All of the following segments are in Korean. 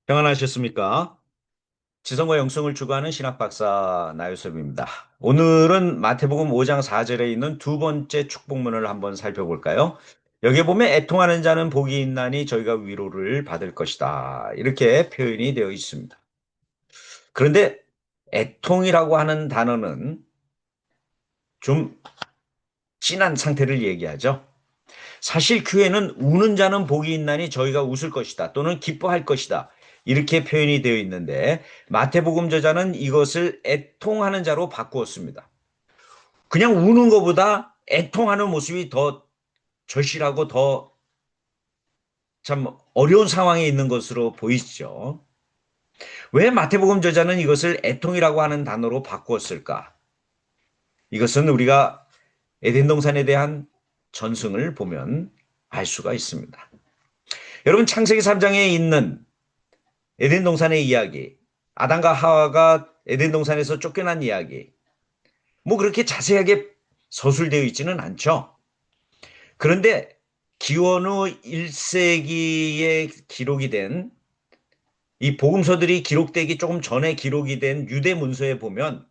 평안하셨습니까? 지성과 영성을 추구하는 신학 박사 나유섭입니다. 오늘은 마태복음 5장 4절에 있는 두 번째 축복문을 한번 살펴볼까요? 여기에 보면 애통하는 자는 복이 있나니 저희가 위로를 받을 것이다. 이렇게 표현이 되어 있습니다. 그런데 애통이라고 하는 단어는 좀 진한 상태를 얘기하죠. 사실 교회는 우는 자는 복이 있나니 저희가 웃을 것이다 또는 기뻐할 것이다 이렇게 표현이 되어 있는데 마태복음 저자는 이것을 애통하는 자로 바꾸었습니다. 그냥 우는 것보다 애통하는 모습이 더 절실하고 더 참 어려운 상황에 있는 것으로 보이죠. 왜 마태복음 저자는 이것을 애통이라고 하는 단어로 바꾸었을까? 이것은 우리가 에덴 동산에 대한 전승을 보면 알 수가 있습니다. 여러분 창세기 3장에 있는 에덴 동산의 이야기, 아담과 하와가 에덴 동산에서 쫓겨난 이야기, 뭐 그렇게 자세하게 서술되어 있지는 않죠. 그런데 기원후 1세기에 기록이 된 이 복음서들이 기록되기 조금 전에 기록이 된 유대 문서에 보면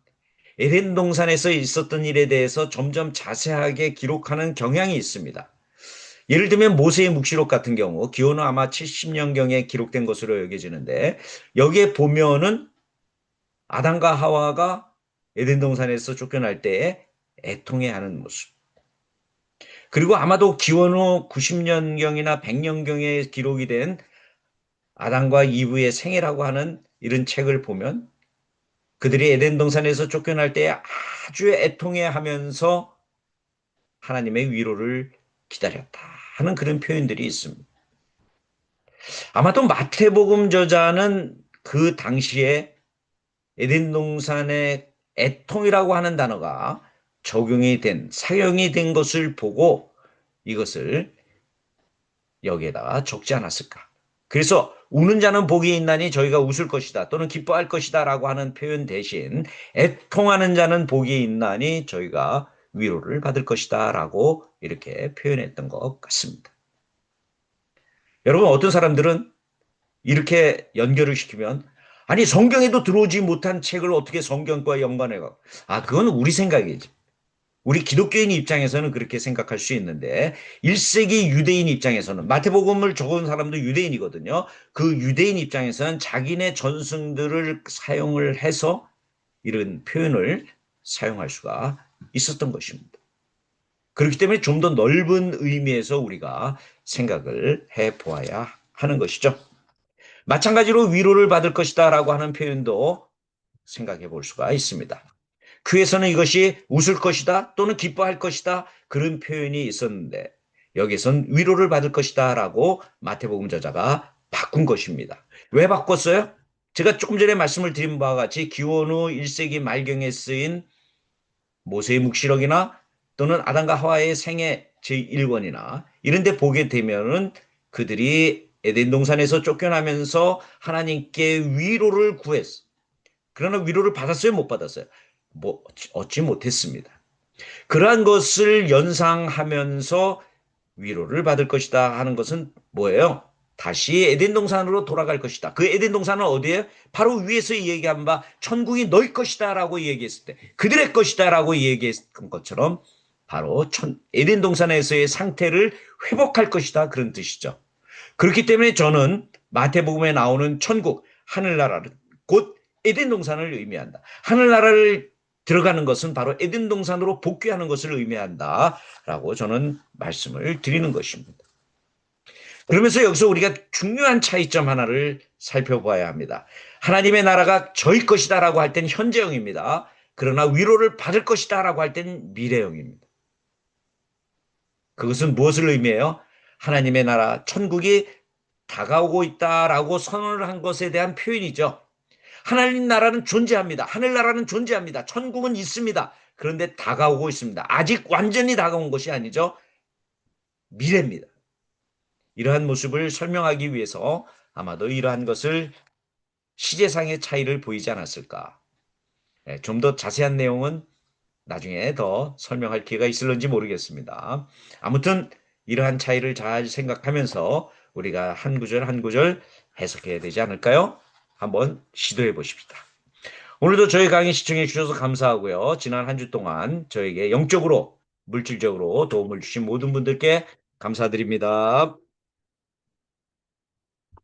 에덴 동산에서 있었던 일에 대해서 점점 자세하게 기록하는 경향이 있습니다. 예를 들면 모세의 묵시록 같은 경우 기원후 아마 70년경에 기록된 것으로 여겨지는데 여기에 보면은 아담과 하와가 에덴 동산에서 쫓겨날 때에 애통해하는 모습. 그리고 아마도 기원후 90년경이나 100년경에 기록이 된 아담과 이브의 생애라고 하는 이런 책을 보면 그들이 에덴 동산에서 쫓겨날 때에 아주 애통해하면서 하나님의 위로를 기다렸다 하는 그런 표현들이 있습니다. 아마도 마태복음 저자는 그 당시에 에덴 동산의 애통이라고 하는 단어가 적용이 된, 사용이 된 것을 보고 이것을 여기에다가 적지 않았을까. 그래서 우는 자는 복이 있나니 저희가 웃을 것이다 또는 기뻐할 것이다 라고 하는 표현 대신 애통하는 자는 복이 있나니 저희가 위로를 받을 것이다 라고 이렇게 표현했던 것 같습니다. 여러분 어떤 사람들은 이렇게 연결을 시키면 아니 성경에도 들어오지 못한 책을 어떻게 성경과 연관해가? 아 그건 우리 생각이지. 우리 기독교인 입장에서는 그렇게 생각할 수 있는데 1세기 유대인 입장에서는 마태복음을 적은 사람도 유대인이거든요. 그 유대인 입장에서는 자기네 전승들을 사용을 해서 이런 표현을 사용할 수가 있었던 것입니다. 그렇기 때문에 좀 더 넓은 의미에서 우리가 생각을 해 보아야 하는 것이죠. 마찬가지로 위로를 받을 것이다 라고 하는 표현도 생각해 볼 수가 있습니다. 그에서는 이것이 웃을 것이다 또는 기뻐할 것이다 그런 표현이 있었는데 여기선 위로를 받을 것이다 라고 마태복음 저자가 바꾼 것입니다. 왜 바꿨어요? 제가 조금 전에 말씀을 드린 바와 같이 기원후 1세기 말경에 쓰인 모세의 묵시록이나 또는 아담과 하와의 생애 제1권이나 이런 데 보게 되면은 그들이 에덴 동산에서 쫓겨나면서 하나님께 위로를 구했어. 그러나 위로를 받았어요? 못 받았어요? 뭐 얻지 못했습니다. 그러한 것을 연상하면서 위로를 받을 것이다 하는 것은 뭐예요? 다시 에덴 동산으로 돌아갈 것이다. 그 에덴 동산은 어디에? 바로 위에서 얘기한 바 천국이 너희 것이다라고 얘기했을 때 그들의 것이다라고 얘기했던 것처럼 바로 에덴 동산에서의 상태를 회복할 것이다 그런 뜻이죠. 그렇기 때문에 저는 마태복음에 나오는 천국 하늘나라는 곧 에덴 동산을 의미한다. 하늘나라를 들어가는 것은 바로 에덴 동산으로 복귀하는 것을 의미한다라고 저는 말씀을 드리는 것입니다. 그러면서 여기서 우리가 중요한 차이점 하나를 살펴봐야 합니다. 하나님의 나라가 저희 것이다라고 할 땐 현재형입니다. 그러나 위로를 받을 것이다라고 할 땐 미래형입니다. 그것은 무엇을 의미해요? 하나님의 나라, 천국이 다가오고 있다라고 선언을 한 것에 대한 표현이죠. 하나님 나라는 존재합니다. 하늘나라는 존재합니다. 천국은 있습니다. 그런데 다가오고 있습니다. 아직 완전히 다가온 것이 아니죠. 미래입니다. 이러한 모습을 설명하기 위해서 아마도 이러한 것을 시제상의 차이를 보이지 않았을까. 좀 더 자세한 내용은 나중에 더 설명할 기회가 있을런지 모르겠습니다. 아무튼 이러한 차이를 잘 생각하면서 우리가 한 구절 한 구절 해석해야 되지 않을까요? 한번 시도해 보십시다. 오늘도 저희 강의 시청해 주셔서 감사하고요. 지난 한 주 동안 저에게 영적으로, 물질적으로 도움을 주신 모든 분들께 감사드립니다.